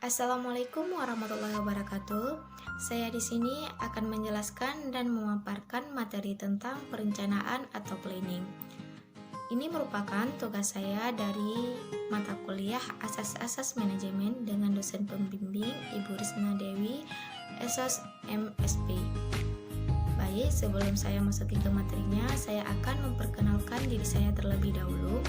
Assalamualaikum warahmatullahi wabarakatuh. Saya di sini akan menjelaskan dan memaparkan materi tentang perencanaan atau planning. Ini merupakan tugas saya dari mata kuliah Asas-Asas Manajemen dengan dosen pembimbing Ibu Risna Dewi, SOS MSP. Baik, sebelum saya masuk ke materinya, saya akan memperkenalkan diri saya terlebih dahulu.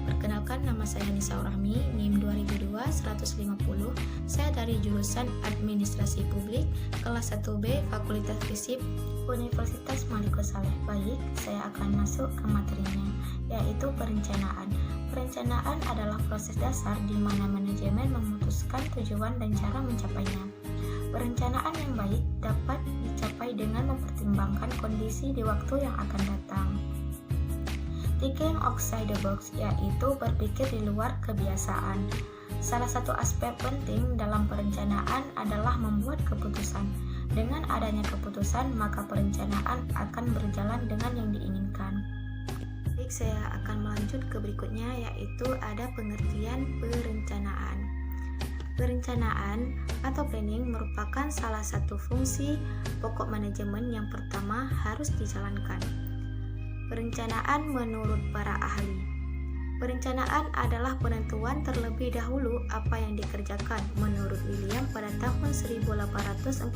Perkenalkan, nama saya Nisa Rahmi, NIM 2002-150. Saya dari jurusan Administrasi Publik, kelas 1B, Fakultas Fisip, Universitas Maliko Saleh. Baik, saya akan masuk ke materinya, yaitu perencanaan. Perencanaan adalah proses dasar di mana manajemen memutuskan tujuan dan cara mencapainya. Perencanaan yang baik dapat dicapai dengan mempertimbangkan kondisi di waktu yang akan datang. Thinking outside the box, yaitu berpikir di luar kebiasaan. Salah satu aspek penting dalam perencanaan adalah membuat keputusan. Dengan adanya keputusan, maka perencanaan akan berjalan dengan yang diinginkan. Baik, saya akan melanjut ke berikutnya, yaitu ada pengertian perencanaan. Perencanaan atau planning merupakan salah satu fungsi pokok manajemen yang pertama harus dijalankan. Perencanaan menurut para ahli. Perencanaan adalah penentuan terlebih dahulu apa yang dikerjakan menurut William pada tahun 1849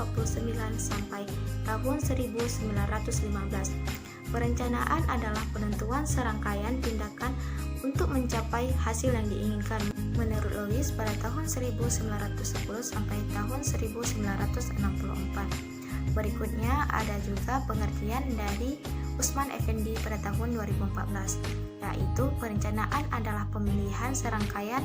sampai tahun 1915. Perencanaan adalah penentuan serangkaian tindakan untuk mencapai hasil yang diinginkan menurut Lewis pada tahun 1910 sampai tahun 1964. Berikutnya ada juga pengertian dari Usman Effendi pada tahun 2014, yaitu perencanaan adalah pemilihan serangkaian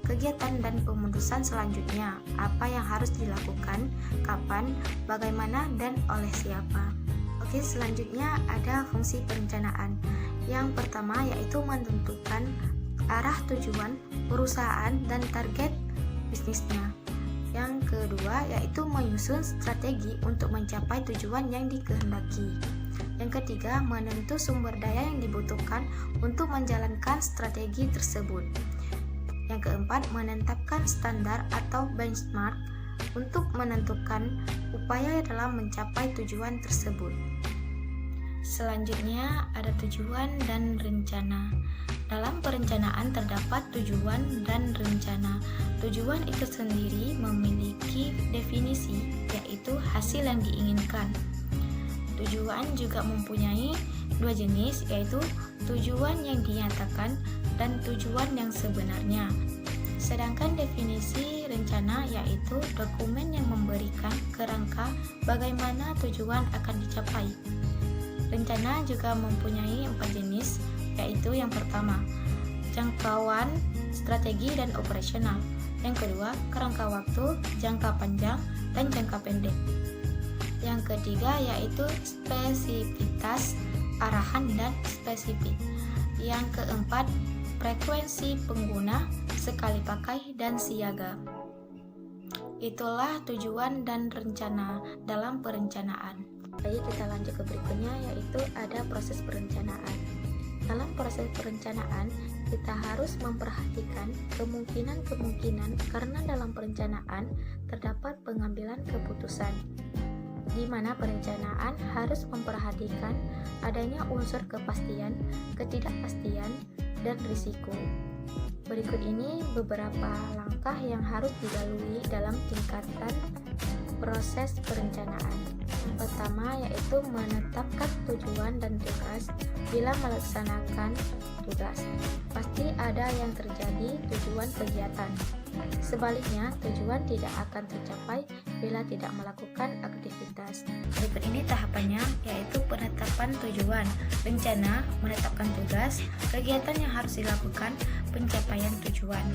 kegiatan dan pemutusan selanjutnya, apa yang harus dilakukan, kapan, bagaimana, dan oleh siapa. Oke, selanjutnya ada fungsi perencanaan. Yang pertama yaitu menentukan arah tujuan perusahaan dan target bisnisnya. Yang kedua yaitu menyusun strategi untuk mencapai tujuan yang dikehendaki. Yang ketiga, menentu sumber daya yang dibutuhkan untuk menjalankan strategi tersebut. Yang keempat, menetapkan standar atau benchmark untuk menentukan upaya dalam mencapai tujuan tersebut. Selanjutnya ada tujuan dan rencana. Dalam perencanaan terdapat tujuan dan rencana. Tujuan itu sendiri memiliki definisi, yaitu hasil yang diinginkan. Tujuan juga mempunyai dua jenis, yaitu tujuan yang dinyatakan dan tujuan yang sebenarnya. Sedangkan definisi rencana yaitu dokumen yang memberikan kerangka bagaimana tujuan akan dicapai. Rencana juga mempunyai 4 jenis, yaitu yang pertama, jangkauan, strategi, dan operasional. Yang kedua, kerangka waktu, jangka panjang, dan jangka pendek. Yang ketiga yaitu spesifitas, arahan, dan spesifik. Yang keempat, frekuensi pengguna, sekali pakai, dan siaga. Itulah tujuan dan rencana dalam perencanaan. Baik, kita lanjut ke berikutnya, yaitu ada proses perencanaan. Dalam proses perencanaan, kita harus memperhatikan kemungkinan-kemungkinan karena dalam perencanaan terdapat pengambilan keputusan, di mana perencanaan harus memperhatikan adanya unsur kepastian, ketidakpastian, dan risiko. Berikut ini beberapa langkah yang harus dilalui dalam tingkatan proses perencanaan. Pertama yaitu menetapkan tujuan dan tugas. Bila melaksanakan tugas, pasti ada yang terjadi tujuan kegiatan. Sebaliknya, tujuan tidak akan tercapai bila tidak melakukan aktivitas. Berikut ini tahapannya, yaitu penetapan tujuan, rencana, menetapkan tugas, kegiatan yang harus dilakukan, pencapaian tujuan.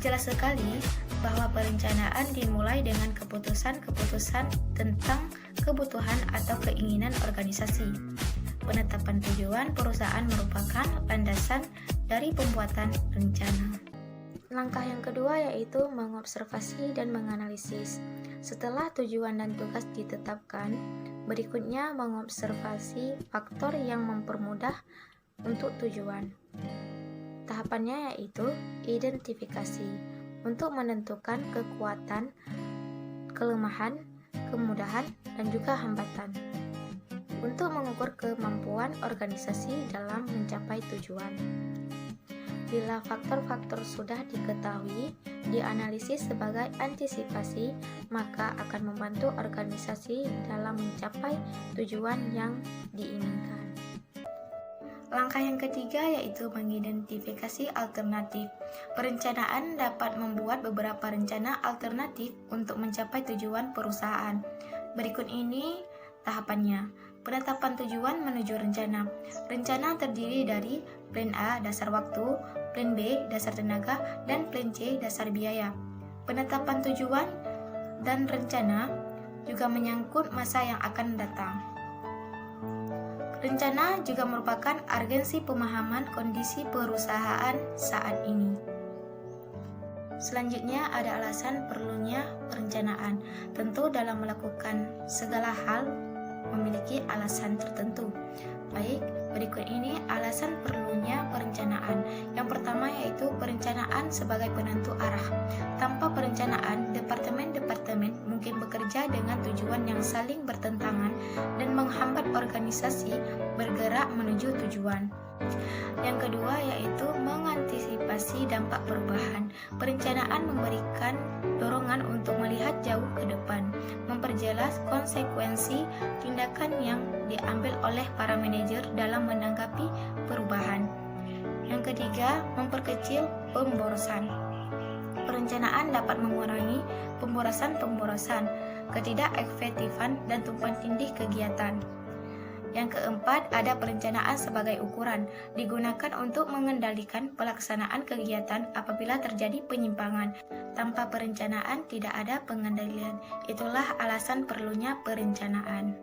Jelas sekali bahwa perencanaan dimulai dengan keputusan-keputusan tentang kebutuhan atau keinginan organisasi. Penetapan tujuan perusahaan merupakan landasan dari pembuatan rencana. Langkah yang kedua yaitu mengobservasi dan menganalisis. Setelah tujuan dan tugas ditetapkan, berikutnya mengobservasi faktor yang mempermudah untuk tujuan. Tahapannya yaitu identifikasi, untuk menentukan kekuatan, kelemahan, kemudahan, dan juga hambatan. Untuk mengukur kemampuan organisasi dalam mencapai tujuan. Bila faktor-faktor sudah diketahui, dianalisis sebagai antisipasi, maka akan membantu organisasi dalam mencapai tujuan yang diinginkan. Langkah yang ketiga yaitu mengidentifikasi alternatif. Perencanaan dapat membuat beberapa rencana alternatif untuk mencapai tujuan perusahaan. Berikut ini tahapannya. Penetapan tujuan menuju rencana. Rencana terdiri dari plan A dasar waktu, plan B dasar tenaga, dan plan C dasar biaya. Penetapan tujuan dan rencana juga menyangkut masa yang akan datang. Rencana juga merupakan agensi pemahaman kondisi perusahaan saat ini. Selanjutnya ada alasan perlunya perencanaan. Tentu dalam melakukan segala hal memiliki alasan tertentu. Baik, berikut ini alasan perlunya perencanaan. Yang pertama yaitu perencanaan sebagai penentu arah. Tanpa perencanaan, departemen-departemen mungkin bekerja dengan tujuan yang saling bertentangan dan menghambat organisasi bergerak menuju tujuan. Yang kedua yaitu mengantisipasi dampak perubahan. Perencanaan memberikan dorongan untuk melihat jauh ke depan, memperjelas konsekuensi tindakan yang diambil oleh para manajer dalam menanggapi perubahan. Yang ketiga, memperkecil pemborosan. Perencanaan dapat mengurangi pemborosan, ketidakefektifan, dan tumpang tindih kegiatan. Yang keempat, ada perencanaan sebagai ukuran, digunakan untuk mengendalikan pelaksanaan kegiatan apabila terjadi penyimpangan. Tanpa perencanaan tidak ada pengendalian. Itulah alasan perlunya perencanaan.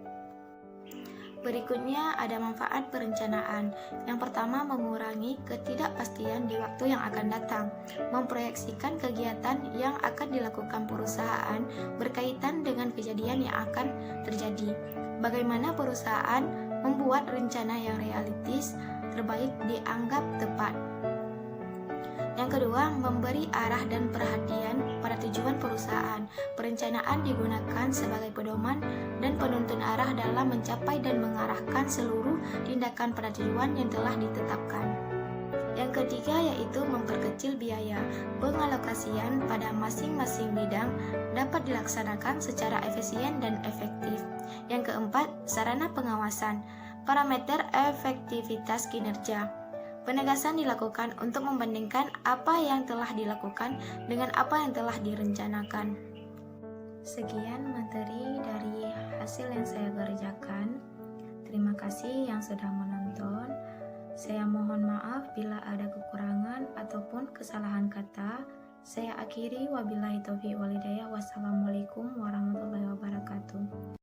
Berikutnya ada manfaat perencanaan. Yang pertama, mengurangi ketidakpastian di waktu yang akan datang. Memproyeksikan kegiatan yang akan dilakukan perusahaan berkaitan dengan kejadian yang akan terjadi. Bagaimana perusahaan membuat rencana yang realistis terbaik dianggap tepat. Yang kedua, memberi arah dan perhatian pada tujuan perusahaan. Perencanaan digunakan sebagai pedoman dan penuntun arah dalam mencapai dan mengarahkan seluruh tindakan pada tujuan yang telah ditetapkan. Yang ketiga yaitu memperkecil biaya. Pengalokasian pada masing-masing bidang dapat dilaksanakan secara efisien dan efektif. Yang keempat, sarana pengawasan. Parameter efektivitas kinerja. Penegasan dilakukan untuk membandingkan apa yang telah dilakukan dengan apa yang telah direncanakan. Sekian materi dari hasil yang saya kerjakan. Terima kasih yang sudah menonton. Saya mohon maaf bila ada kekurangan ataupun kesalahan kata. Saya akhiri, wabillahi taufiq wal hidayah. Wassalamualaikum warahmatullahi wabarakatuh.